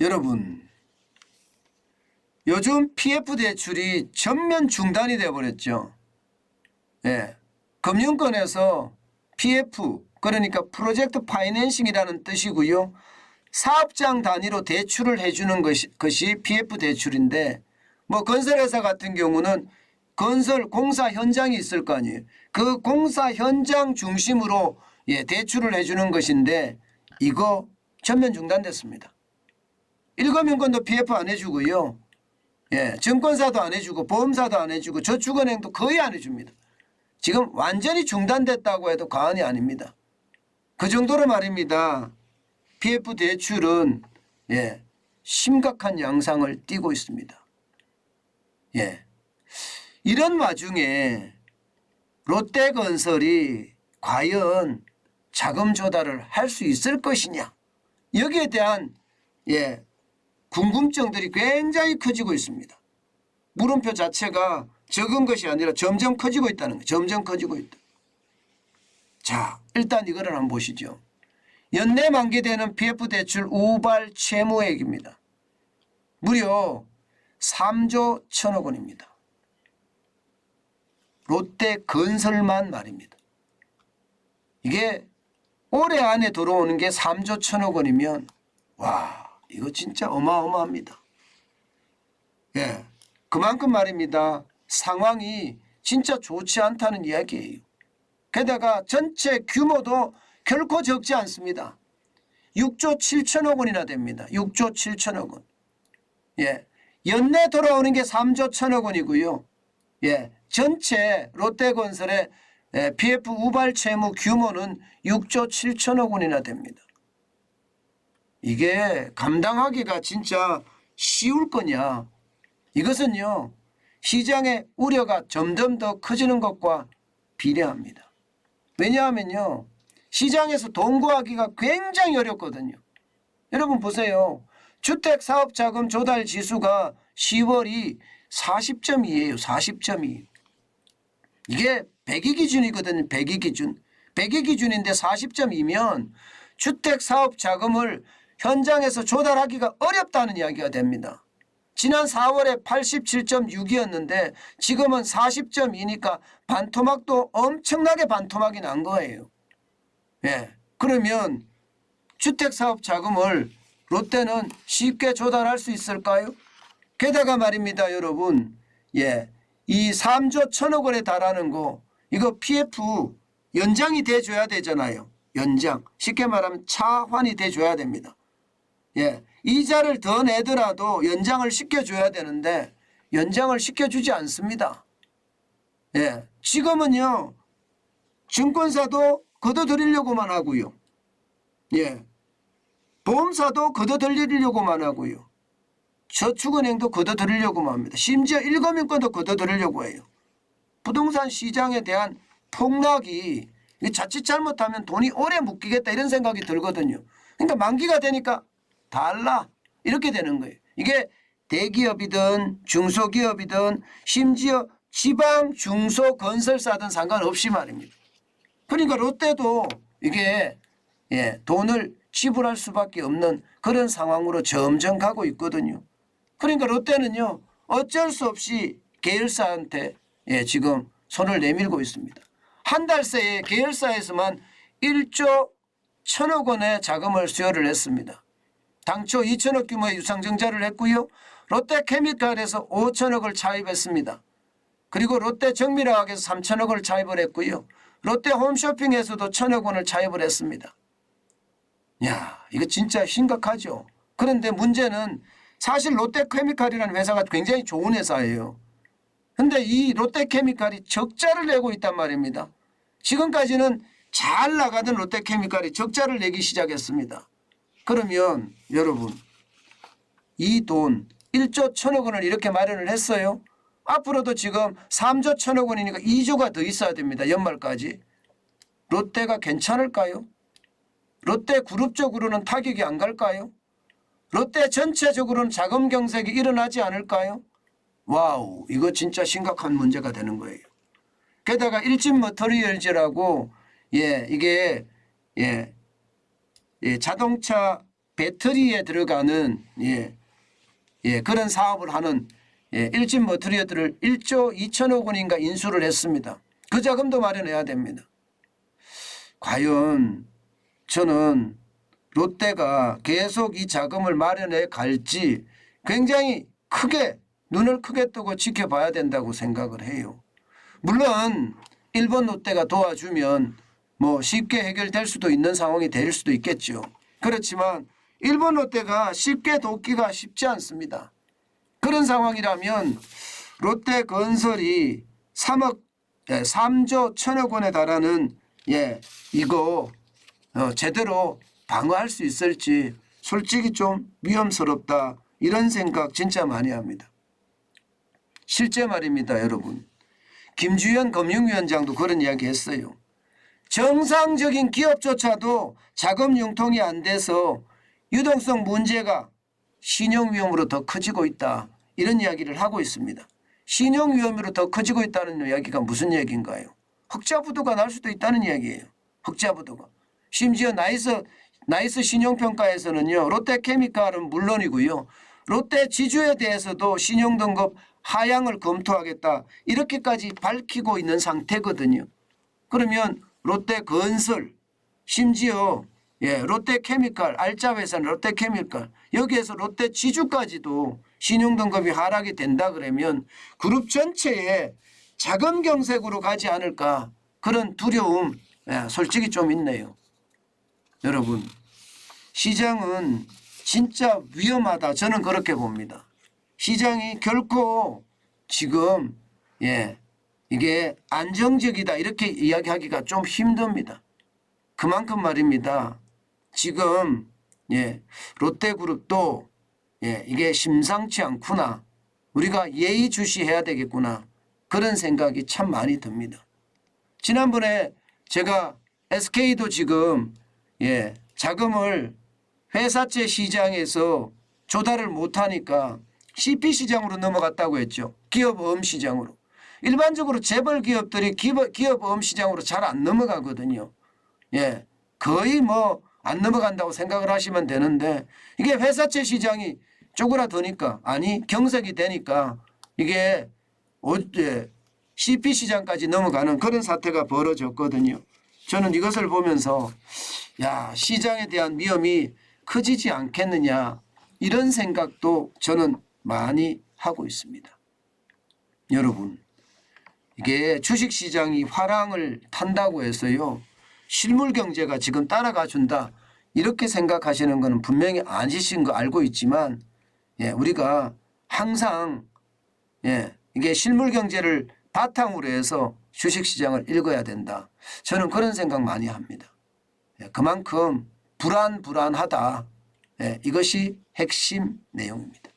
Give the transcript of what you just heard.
여러분, 요즘 PF 대출이 전면 중단이 되어버렸죠. 예, 금융권에서 PF, 그러니까 프로젝트 파이낸싱이라는 뜻이고요. 사업장 단위로 대출을 해주는 것이 PF 대출인데, 뭐 건설회사 같은 경우는 건설 공사 현장이 있을 거 아니에요. 그 공사 현장 중심으로 대출을 해주는 것인데, 이거 전면 중단됐습니다. 일금융권도 PF 안 해주고요. 증권사도 안 해주고 보험사도 안 해주고 저축은행도 거의 안 해줍니다. 지금 완전히 중단됐다고 해도 과언이 아닙니다. 그 정도로 말입니다. PF 대출은 심각한 양상을 띠고 있습니다. 이런 와중에 롯데건설이 과연 자금 조달을 할 수 있을 것이냐, 여기에 대한 궁금증들이 굉장히 커지고 있습니다. 물음표 자체가 적은 것이 아니라 점점 커지고 있다는 거예요. 점점 커지고 있다. 자, 일단 이거를 한번 보시죠. 연내 만기되는 PF 대출 우발 채무액입니다. 무려 3조 1천억 원입니다. 롯데건설만 말입니다. 이게 올해 안에 들어오는 게 3조 1천억 원이면 와, 이거 진짜 어마어마합니다. 그만큼 말입니다. 상황이 진짜 좋지 않다는 이야기예요. 게다가 전체 규모도 결코 적지 않습니다. 6조 7천억 원이나 됩니다. 6조 7천억 원. 연내 돌아오는 게 3조 1천억 원이고요. 전체 롯데건설의 PF 우발 채무 규모는 6조 7천억 원이나 됩니다. 이게 감당하기가 진짜 쉬울 거냐. 이것은요, 시장의 우려가 점점 더 커지는 것과 비례합니다. 왜냐하면요, 시장에서 돈 구하기가 굉장히 어렵거든요. 여러분 보세요. 주택사업자금 조달 지수가 10월이 40.2예요. 40.2. 이게 100위 기준이거든요. 100위 기준. 100위 기준인데 40.2면 주택사업자금을 현장에서 조달하기가 어렵다는 이야기가 됩니다. 지난 4월에 87.6이었는데 지금은 40.2니까 반토막도 엄청나게 반토막이 난 거예요. 그러면 주택사업자금을 롯데는 쉽게 조달할 수 있을까요? 게다가 말입니다, 여러분. 이 3조 1천억 원에 달하는 거, 이거 PF 연장이 돼줘야 되잖아요. 연장. 쉽게 말하면 차환이 돼줘야 됩니다. 이자를 더 내더라도 연장을 시켜줘야 되는데 연장을 시켜주지 않습니다. 지금은요, 증권사도 걷어들이려고만 하고요. 보험사도 걷어들이려고만 하고요. 저축은행도 걷어들이려고만 합니다. 심지어 일금융권도 걷어들이려고 해요. 부동산 시장에 대한 폭락이 자칫 잘못하면 돈이 오래 묶이겠다 이런 생각이 들거든요. 그러니까 만기가 되니까 달라 이렇게 되는 거예요. 이게 대기업이든 중소기업이든 심지어 지방 중소건설사든 상관없이 말입니다. 그러니까 롯데도 이게 돈을 지불할 수밖에 없는 그런 상황으로 점점 가고 있거든요. 그러니까 롯데는요, 어쩔 수 없이 계열사한테 지금 손을 내밀고 있습니다. 한 달 새에 계열사에서만 1조 1천억 원의 자금을 수여를 했습니다. 당초 2천억 규모의 유상증자를 했고요. 롯데케미칼에서 5천억을 차입했습니다. 그리고 롯데정밀화학에서 3천억을 차입을 했고요. 롯데홈쇼핑에서도 1천억 원을 차입을 했습니다. 야, 이거 진짜 심각하죠. 그런데 문제는 사실 롯데케미칼이라는 회사가 굉장히 좋은 회사예요. 그런데 이 롯데케미칼이 적자를 내고 있단 말입니다. 지금까지는 잘 나가던 롯데케미칼이 적자를 내기 시작했습니다. 그러면 여러분, 이 돈 1조 1천억 원을 이렇게 마련을 했어요. 앞으로도 지금 3조 1천억 원이니까 2조가 더 있어야 됩니다. 연말까지. 롯데가 괜찮을까요? 롯데 그룹적으로는 타격이 안 갈까요? 롯데 전체적으로는 자금 경색이 일어나지 않을까요? 와우, 이거 진짜 심각한 문제가 되는 거예요. 게다가 일진 머터리얼즈라고 이게 자동차 배터리에 들어가는 그런 사업을 하는 일진 머티리얼들을 1조 2천억 원인가 인수를 했습니다. 그 자금도 마련해야 됩니다. 과연 저는 롯데가 계속 이 자금을 마련해 갈지 굉장히 크게 눈을 크게 뜨고 지켜봐야 된다고 생각을 해요. 물론 일본 롯데가 도와주면 뭐 쉽게 해결될 수도 있는 상황이 될 수도 있겠죠. 그렇지만 일본 롯데가 쉽게 돕기가 쉽지 않습니다. 그런 상황이라면 롯데건설이 3조 1천억 원에 달하는 이거 제대로 방어할 수 있을지 솔직히 좀 위험스럽다 이런 생각 진짜 많이 합니다. 실제 말입니다, 여러분. 김주현 금융위원장도 그런 이야기 했어요. 정상적인 기업조차도 자금 융통이 안 돼서 유동성 문제가 신용위험으로 더 커지고 있다. 이런 이야기를 하고 있습니다. 신용위험으로 더 커지고 있다는 이야기가 무슨 얘기인가요? 흑자부도가 날 수도 있다는 이야기예요. 흑자부도가. 심지어 나이스 신용평가에서는요. 롯데케미칼은 물론이고요. 롯데 지주에 대해서도 신용등급 하향을 검토하겠다. 이렇게까지 밝히고 있는 상태거든요. 그러면 롯데건설 심지어 롯데케미칼 알짜회사는 롯데케미칼 여기에서 롯데 지주까지도 신용등급이 하락이 된다 그러면 그룹 전체에 자금 경색으로 가지 않을까 그런 두려움 솔직히 좀 있네요. 여러분 시장은 진짜 위험하다 저는 그렇게 봅니다. 시장이 결코 지금 이게 안정적이다 이렇게 이야기하기가 좀 힘듭니다. 그만큼 말입니다. 지금 롯데그룹도 이게 심상치 않구나. 우리가 예의주시해야 되겠구나. 그런 생각이 참 많이 듭니다. 지난번에 제가 SK도 지금 자금을 회사채 시장에서 조달을 못하니까 CP시장으로 넘어갔다고 했죠. 기업어음 시장으로. 일반적으로 재벌 기업들이 기업어음 시장으로 잘 안 넘어가거든요. 거의 뭐 안 넘어간다고 생각을 하시면 되는데 이게 회사채 시장이 쪼그라드니까 아니 경색이 되니까 이게 CP시장까지 넘어가는 그런 사태가 벌어졌거든요. 저는 이것을 보면서 시장에 대한 위험이 커지지 않겠느냐 이런 생각도 저는 많이 하고 있습니다. 여러분 이게 주식시장이 화랑을 탄다고 해서요. 실물 경제가 지금 따라가 준다 이렇게 생각하시는 것은 분명히 아니신 거 알고 있지만 우리가 항상 이게 실물 경제를 바탕으로 해서 주식시장을 읽어야 된다. 저는 그런 생각 많이 합니다. 그만큼 불안하다. 이것이 핵심 내용입니다.